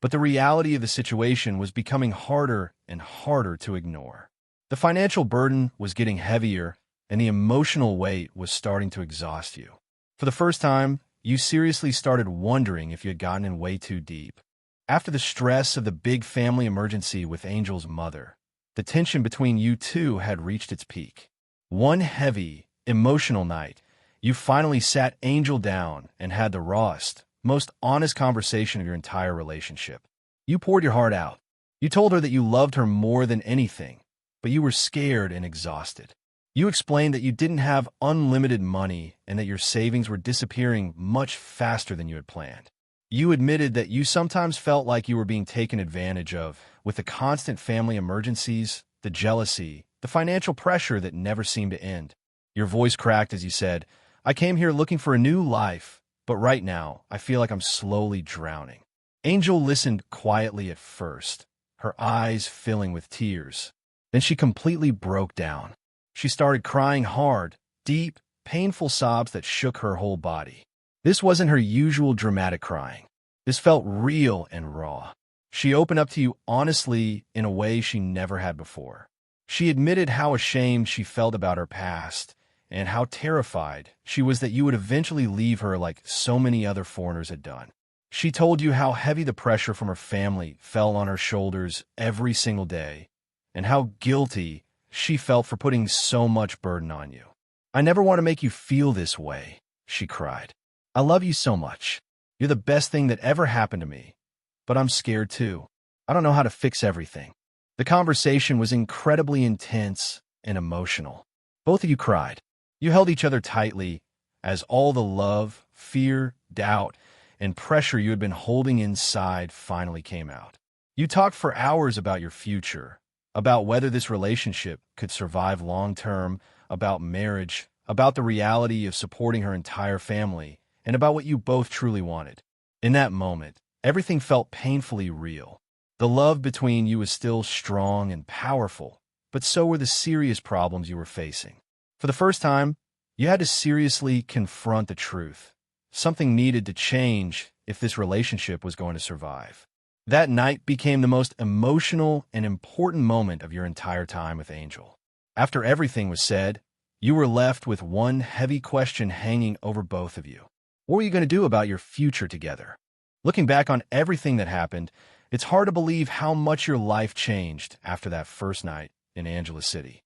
But the reality of the situation was becoming harder and harder to ignore. The financial burden was getting heavier, and the emotional weight was starting to exhaust you. For the first time, you seriously started wondering if you had gotten in way too deep. After the stress of the big family emergency with Angel's mother, the tension between you two had reached its peak. One heavy, emotional night, you finally sat Angel down and had the rawest, most honest conversation of your entire relationship. You poured your heart out. You told her that you loved her more than anything, but you were scared and exhausted. You explained that you didn't have unlimited money and that your savings were disappearing much faster than you had planned. You admitted that you sometimes felt like you were being taken advantage of, with the constant family emergencies, the jealousy, the financial pressure that never seemed to end. Your voice cracked as you said, "I came here looking for a new life, but right now I feel like I'm slowly drowning." Angel listened quietly at first, her eyes filling with tears. Then she completely broke down. She started crying hard, deep, painful sobs that shook her whole body. This wasn't her usual dramatic crying. This felt real and raw. She opened up to you honestly in a way she never had before. She admitted how ashamed she felt about her past and how terrified she was that you would eventually leave her like so many other foreigners had done. She told you how heavy the pressure from her family fell on her shoulders every single day and how guilty she felt for putting so much burden on you. "I never want to make you feel this way," she cried. "I love you so much. You're the best thing that ever happened to me. But I'm scared too. I don't know how to fix everything." The conversation was incredibly intense and emotional. Both of you cried. You held each other tightly as all the love, fear, doubt, and pressure you had been holding inside finally came out. You talked for hours about your future, about whether this relationship could survive long-term, about marriage, about the reality of supporting her entire family, and about what you both truly wanted. In that moment, everything felt painfully real. The love between you was still strong and powerful, but so were the serious problems you were facing. For the first time, you had to seriously confront the truth. Something needed to change if this relationship was going to survive. That night became the most emotional and important moment of your entire time with Angel. After everything was said, you were left with one heavy question hanging over both of you. What were you going to do about your future together? Looking back on everything that happened, it's hard to believe how much your life changed after that first night in Angela City.